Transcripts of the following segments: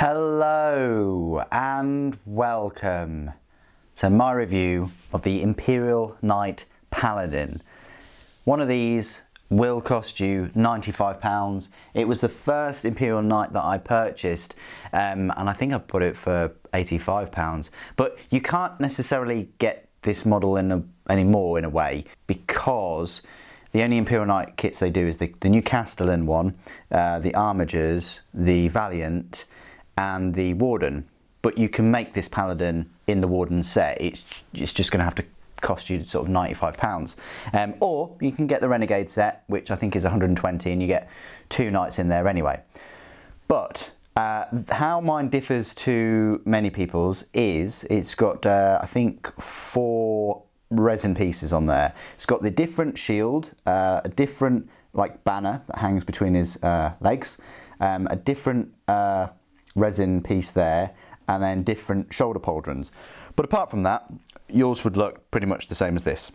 Hello and welcome to my review of the Imperial Knight Paladin. One of these will cost you £95. It was the first Imperial Knight that I purchased and I think I put it for £85. But you can't necessarily get this model anymore in a way, because the only Imperial Knight kits they do is the new Castellan one, the Armigers, the Valiant and the Warden. But you can make this Paladin in the Warden set. It's just going to have to cost you sort of £95. Or you can get the Renegade set, which I think is 120, and you get 2 knights in there anyway. But how mine differs to many people's is it's got I think 4 resin pieces on there. It's got the different shield, a different like banner that hangs between his legs, a different resin piece there, and then different shoulder pauldrons. But apart from that, yours would look pretty much the same as this.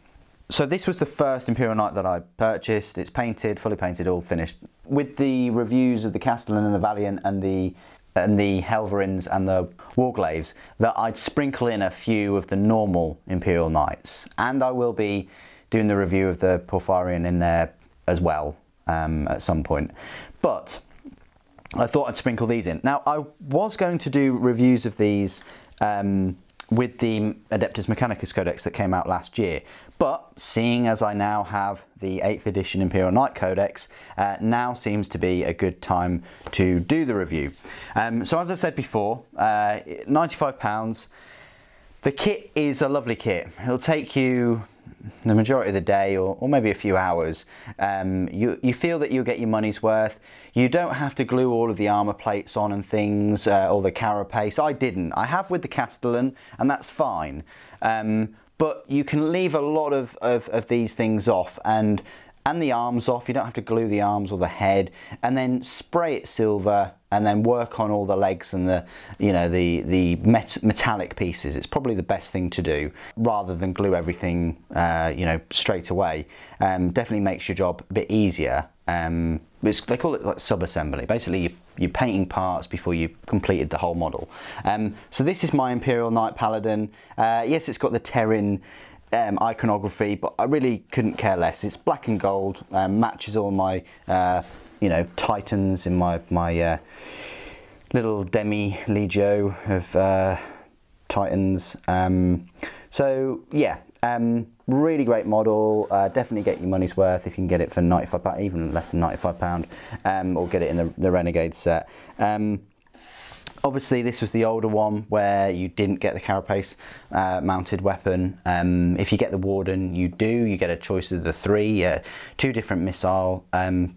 So this was the first Imperial Knight that I purchased. It's painted, fully painted, all finished. With the reviews of the Castellan and the Valiant and the Helverins and the Warglaves, that I'd sprinkle in a few of the normal Imperial Knights. And I will be doing the review of the Porphyrion in there as well at some point. But I thought I'd sprinkle these in. Now, I was going to do reviews of these with the Adeptus Mechanicus Codex that came out last year, but seeing as I now have the 8th edition Imperial Knight Codex, now seems to be a good time to do the review. So as I said before, £95. The kit is a lovely kit. It'll take you the majority of the day or maybe a few hours. You feel that you'll get your money's worth. You don't have to glue all of the armour plates on and things, or the Carapace. I didn't. I have with the Castellan, and that's fine. But you can leave a lot of these things off, and the arms off. You don't have to glue the arms or the head, and then spray it silver, and then work on all the legs and the metallic pieces. It's probably the best thing to do, rather than glue everything straight away. Definitely makes your job a bit easier. They call it like sub-assembly. Basically, you're painting parts before you've completed the whole model. So this is my Imperial Knight Paladin. Yes, it's got the Terran iconography, but I really couldn't care less. It's black and gold, matches all my Titans in my little demi legio of Titans. So yeah, really great model. Definitely get your money's worth if you can get it for £95, even less than £95, or get it in the Renegade set. Obviously this was the older one where you didn't get the Carapace mounted weapon. If you get the Warden, you get a choice of the 3, 2 different missile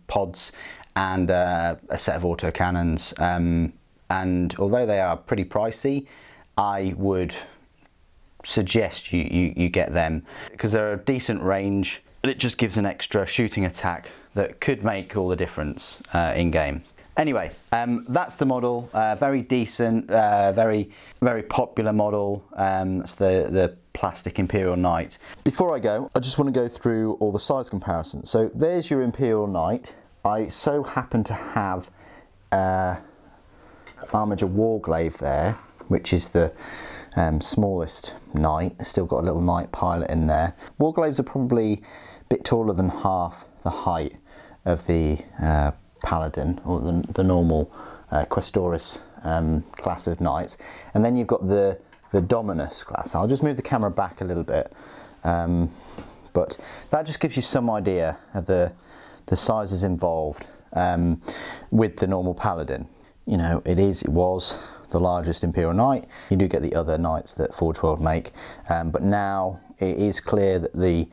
pods and a set of autocannons. And although they are pretty pricey, I would suggest you get them, because they're a decent range, and it just gives an extra shooting attack that could make all the difference in game. Anyway, that's the model. Very decent, very popular model. It's the plastic Imperial Knight. Before I go, I just want to go through all the size comparisons. So there's your Imperial Knight. I so happen to have Armiger Warglaive there, which is the smallest knight. It's still got a little knight pilot in there. Warglaives are probably a bit taller than half the height of the Paladin, or the normal Questoris class of knights. And then you've got the Dominus class. I'll just move the camera back a little bit, but that just gives you some idea of the sizes involved with the normal Paladin. You know, it was the largest Imperial Knight. You do get the other knights that Forge World make, but now it is clear that the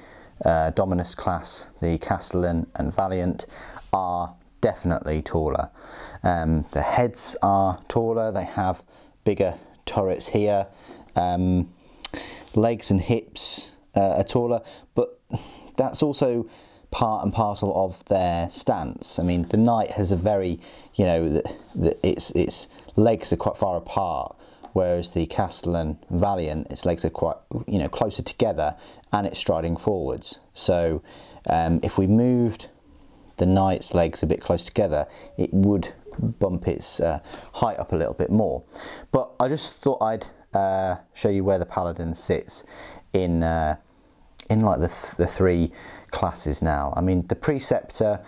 Dominus class, the Castellan and Valiant, are definitely taller. The heads are taller, they have bigger turrets here, legs and hips are taller, but that's also part and parcel of their stance. I mean, the knight has a very, its legs are quite far apart, whereas the Castellan Valiant, its legs are quite, closer together, and it's striding forwards. So if we moved the knight's legs a bit close together, it would bump its height up a little bit more. But I just thought I'd show you where the Paladin sits in like the three classes now. I mean, the Preceptor,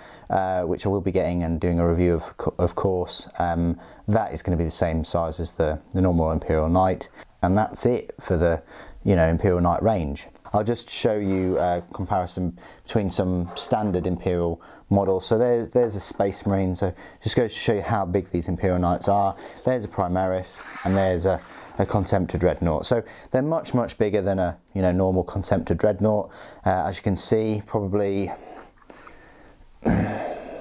which I will be getting and doing a review of course, that is going to be the same size as the normal Imperial Knight, and that's it for the Imperial Knight range. I'll just show you a comparison between some standard Imperial models. So there's a Space Marine, so just goes to show you how big these Imperial Knights are. There's a Primaris, and there's a Contemptor Dreadnought. So they're much bigger than a normal Contemptor Dreadnought. As you can see, probably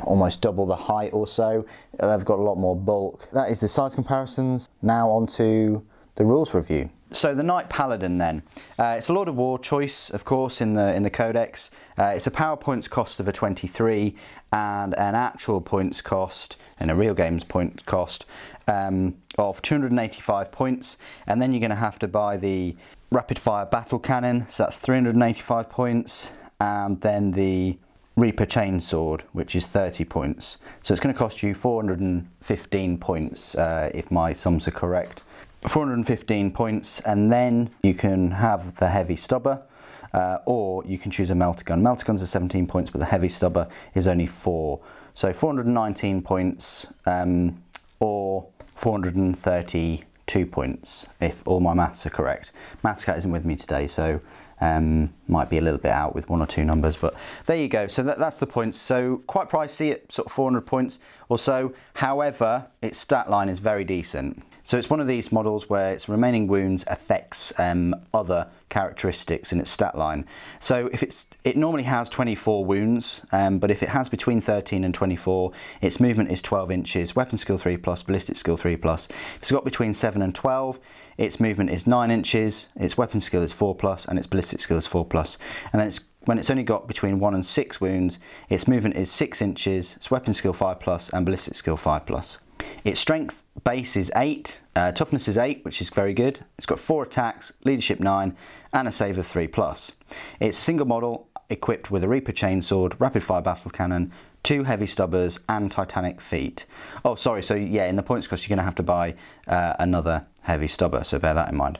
almost double the height or so. They've got a lot more bulk. That is the size comparisons. Now on to the rules review. So the Knight Paladin then, it's a Lord of War choice, of course, in the Codex. It's a power points cost of a 23 and an actual points cost, and a real game's point cost, of 285 points. And then you're going to have to buy the Rapid Fire Battle Cannon, so that's 385 points, and then the Reaper Chainsword, which is 30 points. So it's going to cost you 415 points, if my sums are correct. 415 points, and then you can have the Heavy Stubber, or you can choose a Melter Gun. Melter Guns are 17 points, but the Heavy Stubber is only 4. So 419 points, or 432 points, if all my maths are correct. Mathscat isn't with me today, so might be a little bit out with one or two numbers, but there you go. So that's the points. So quite pricey at sort of 400 points or so. However, its stat line is very decent. So it's one of these models where its remaining wounds affects other characteristics in its stat line. So if it normally has 24 wounds, but if it has between 13 and 24, its movement is 12 inches, weapon skill 3+, ballistic skill 3+. If it's got between 7 and 12, its movement is 9 inches, its weapon skill is 4+, and its ballistic skill is 4+. And then when it's only got between 1 and 6 wounds, its movement is 6 inches, its weapon skill 5+, and ballistic skill 5+. Its strength base is 8, toughness is 8, which is very good. It's got 4 attacks, leadership 9, and a save of 3+. It's a single model equipped with a Reaper Chainsword, Rapid Fire Battle Cannon, 2 Heavy Stubbers, and Titanic Feet. Oh, sorry, so yeah, in the points cost you're going to have to buy another Heavy Stubber, so bear that in mind.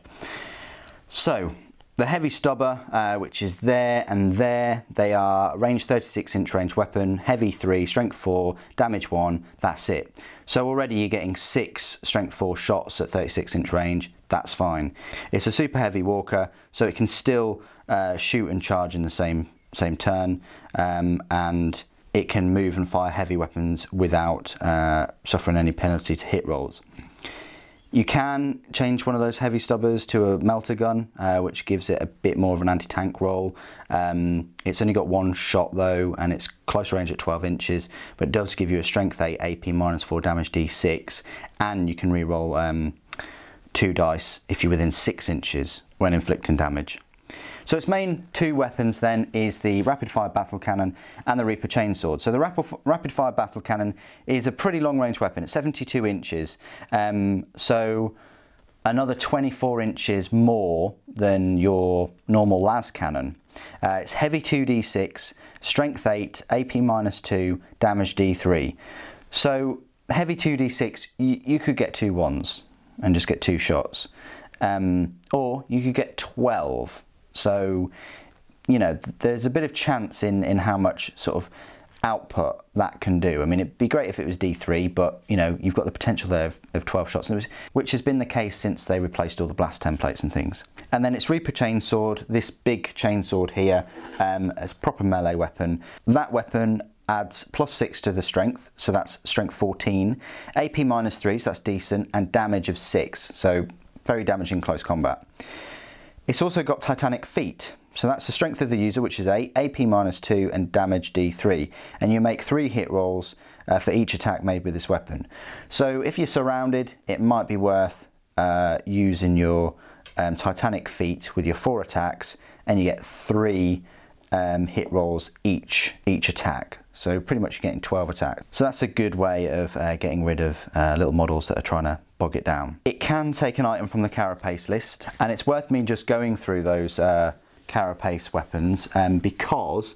So, the Heavy Stubber, which is there and there, they are range 36-inch range weapon, heavy 3, strength 4, damage 1, that's it. So already you're getting 6 strength 4 shots at 36-inch range, that's fine. It's a super heavy walker, so it can still shoot and charge in the same turn, and it can move and fire heavy weapons without suffering any penalty to hit rolls. You can change one of those Heavy Stubbers to a Melter Gun, which gives it a bit more of an anti-tank role. It's only got 1 shot though, and it's close range at 12 inches, but it does give you a strength 8, AP -4 damage D6, and you can reroll 2 dice if you're within 6 inches when inflicting damage. So its main 2 weapons then is the Rapid Fire Battle Cannon and the Reaper Chainsword. So the Rapid Fire Battle Cannon is a pretty long range weapon. It's 72 inches, so another 24 inches more than your normal las cannon. It's heavy 2d6, strength 8, AP -2, damage D3. So heavy 2d6, you could get 2 ones and just get 2 shots, or you could get 12. So, there's a bit of chance in how much sort of output that can do. I mean, it'd be great if it was D3, but, you've got the potential there of 12 shots, which has been the case since they replaced all the blast templates and things. And then it's Reaper Chainsword, this big chainsword here, as proper melee weapon. That weapon adds +6 to the strength, so that's strength 14, AP -3, so that's decent, and damage of 6, so very damaging close combat. It's also got Titanic Feet, so that's the strength of the user, which is 8, AP -2, and damage D3. And you make 3 hit rolls for each attack made with this weapon. So if you're surrounded, it might be worth using your Titanic Feet with your 4 attacks, and you get 3 hit rolls each attack. So pretty much you're getting 12 attacks. So that's a good way of getting rid of little models that are trying to bog it down. It can take an item from the Carapace list, and it's worth me just going through those Carapace weapons because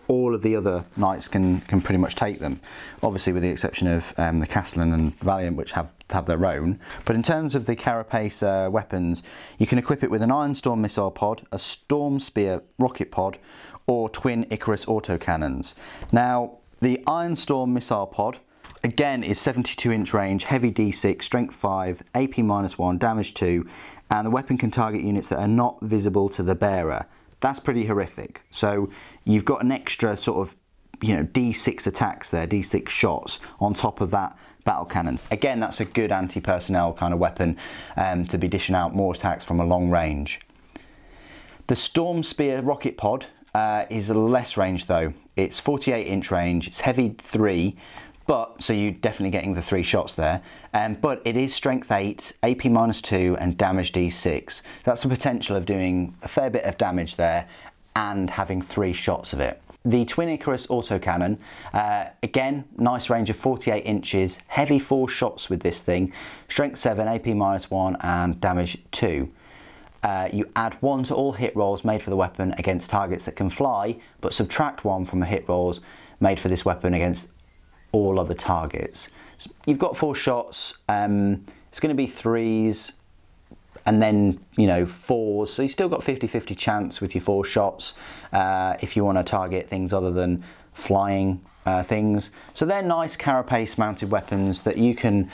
all of the other knights can pretty much take them, obviously with the exception of the Castellan and Valiant, which have their own. But in terms of the Carapace weapons, you can equip it with an Ironstorm missile pod, a Storm Spear rocket pod, or twin Icarus autocannons. Now, the Ironstorm missile pod, again, is 72-inch range, heavy D6, strength 5, AP -1, damage 2, and the weapon can target units that are not visible to the bearer. That's pretty horrific. So you've got an extra sort of, you know, D6 attacks there, D6 shots on top of that battle cannon. Again, that's a good anti-personnel kind of weapon to be dishing out more attacks from a long range. The Storm Spear rocket pod is a less range though. It's 48-inch range, it's heavy 3, but so you're definitely getting the 3 shots there. But it is strength 8, AP -2, and damage D6. That's the potential of doing a fair bit of damage there and having 3 shots of it. The Twin Icarus autocannon, again, nice range of 48 inches, heavy 4 shots with this thing, strength 7, AP -1, and damage 2. You add 1 to all hit rolls made for the weapon against targets that can fly, but subtract 1 from the hit rolls made for this weapon against all other targets. So you've got 4 shots, it's going to be 3s, and then, you know, 4s, so you've still got 50-50 chance with your 4 shots if you want to target things other than flying things. So they're nice Carapace mounted weapons that you can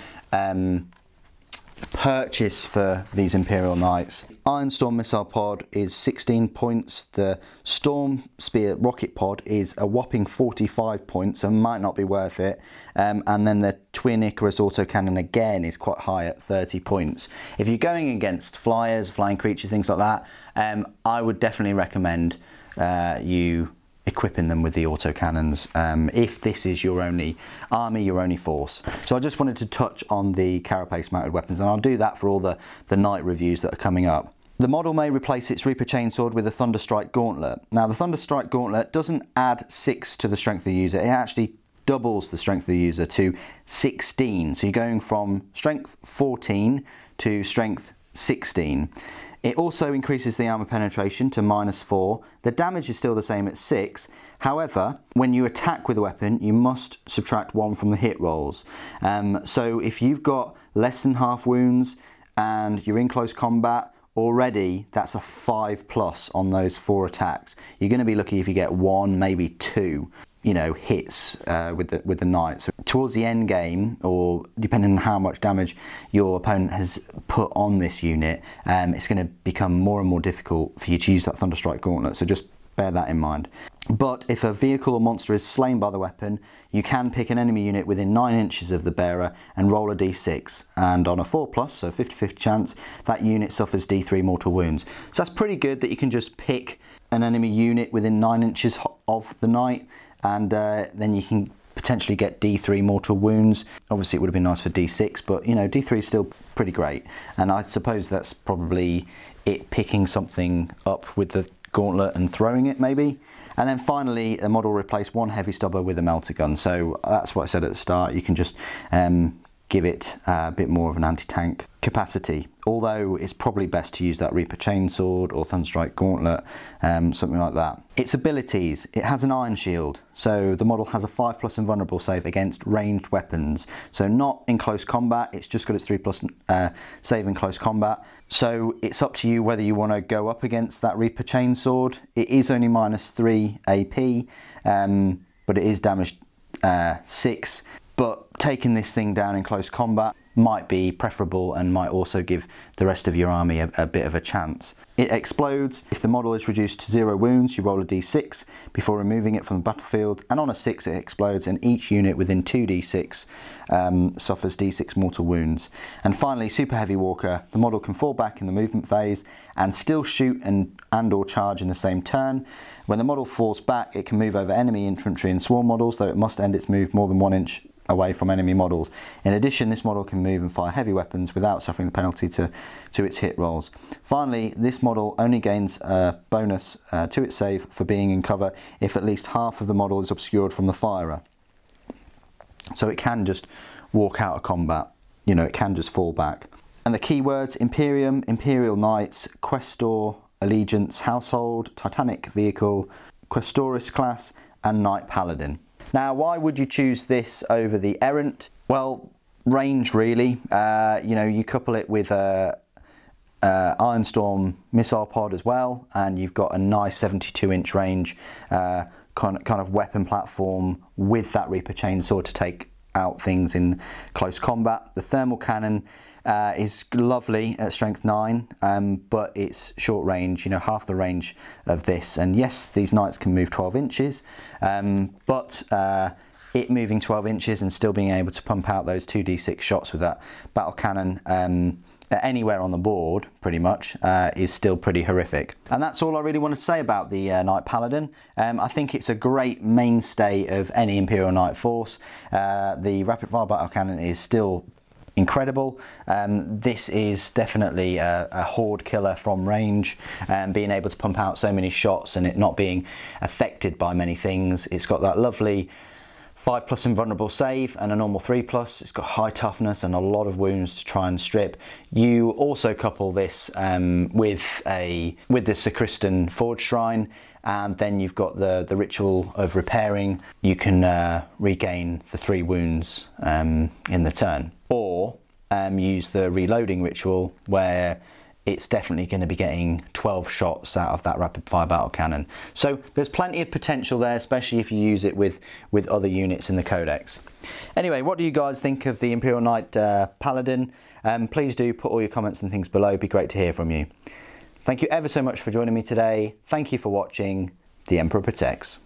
purchase for these Imperial Knights. Ironstorm missile pod is 16 points, the Storm Spear rocket pod is a whopping 45 points, so might not be worth it, and then the Twin Icarus autocannon again is quite high at 30 points. If you're going against flyers, flying creatures, things like that, I would definitely recommend you equipping them with the autocannons if this is your only army, your only force. So I just wanted to touch on the Carapace mounted weapons, and I'll do that for all the knight reviews that are coming up. The model may replace its Reaper Chainsword with a Thunderstrike Gauntlet. Now the Thunderstrike Gauntlet doesn't add 6 to the strength of the user, it actually doubles the strength of the user to 16. So you're going from strength 14 to strength 16. It also increases the armor penetration to -4. The damage is still the same at 6. However, when you attack with a weapon, you must subtract 1 from the hit rolls. So if you've got less than half wounds and you're in close combat, already that's a 5+ on those 4 attacks. You're going to be lucky if you get 1, maybe 2. You know, hits with the knight. So towards the end game, or depending on how much damage your opponent has put on this unit, it's going to become more and more difficult for you to use that Thunderstrike Gauntlet, so just bear that in mind. But if a vehicle or monster is slain by the weapon, you can pick an enemy unit within 9 inches of the bearer and roll a d6, and on a 4+, so 50-50 chance, that unit suffers d3 mortal wounds. So that's pretty good that you can just pick an enemy unit within 9 inches of the knight, and then you can potentially get D3 mortal wounds. Obviously it would have been nice for D6, but you know, D3 is still pretty great, and I suppose that's probably it picking something up with the gauntlet and throwing it maybe. And then finally, the model replaced 1 heavy stubber with a melter gun, so that's what I said at the start, you can just give it a bit more of an anti-tank capacity, although it's probably best to use that Reaper Chainsword or Thunderstrike Gauntlet, something like that. Its abilities: it has an Iron Shield, so the model has a 5+ invulnerable save against ranged weapons, so not in close combat, it's just got its 3+ save in close combat. So it's up to you whether you want to go up against that Reaper Chainsword. It is only -3 AP, but it is damage 6. But taking this thing down in close combat might be preferable and might also give the rest of your army a bit of a chance. It explodes. If the model is reduced to 0 wounds, you roll a d6 before removing it from the battlefield, and on a 6 it explodes, and each unit within 2d6 suffers d6 mortal wounds. And finally, Super Heavy Walker. The model can fall back in the movement phase and still shoot and or charge in the same turn. When the model falls back, it can move over enemy infantry and swarm models, though it must end its move more than 1 inch away from enemy models. In addition, this model can move and fire heavy weapons without suffering the penalty to its hit rolls. Finally, this model only gains a bonus to its save for being in cover if at least half of the model is obscured from the firer. So it can just walk out of combat, you know, it can just fall back. And the keywords: Imperium, Imperial Knights, Questor, Allegiance, Household, Titanic Vehicle, Questoris class, and Knight Paladin. Now, why would you choose this over the Errant? Well, range really. You know, you couple it with a Ironstorm missile pod as well, and you've got a nice 72-inch range kind of weapon platform with that Reaper chainsaw to take out things in close combat. The thermal cannon is lovely at strength 9, but it's short range, you know, half the range of this. And yes, these knights can move 12 inches, but it moving 12 inches and still being able to pump out those 2d6 shots with that battle cannon anywhere on the board, pretty much, is still pretty horrific. And that's all I really want to say about the Knight Paladin. I think it's a great mainstay of any Imperial Knight force. The rapid fire battle cannon is still incredible. This is definitely a horde killer from range, being able to pump out so many shots and it not being affected by many things. It's got that lovely 5+ invulnerable save and a normal 3+. It's got high toughness and a lot of wounds to try and strip. You also couple this with the Sacristan Forge Shrine, and then you've got the ritual of repairing. You can regain the 3 wounds in the turn, or use the reloading ritual, where it's definitely going to be getting 12 shots out of that rapid fire battle cannon. So there's plenty of potential there, especially if you use it with other units in the codex. Anyway, what do you guys think of the Imperial Knight Paladin? Please do put all your comments and things below. It'd be great to hear from you. Thank you ever so much for joining me today. Thank you for watching. The Emperor protects.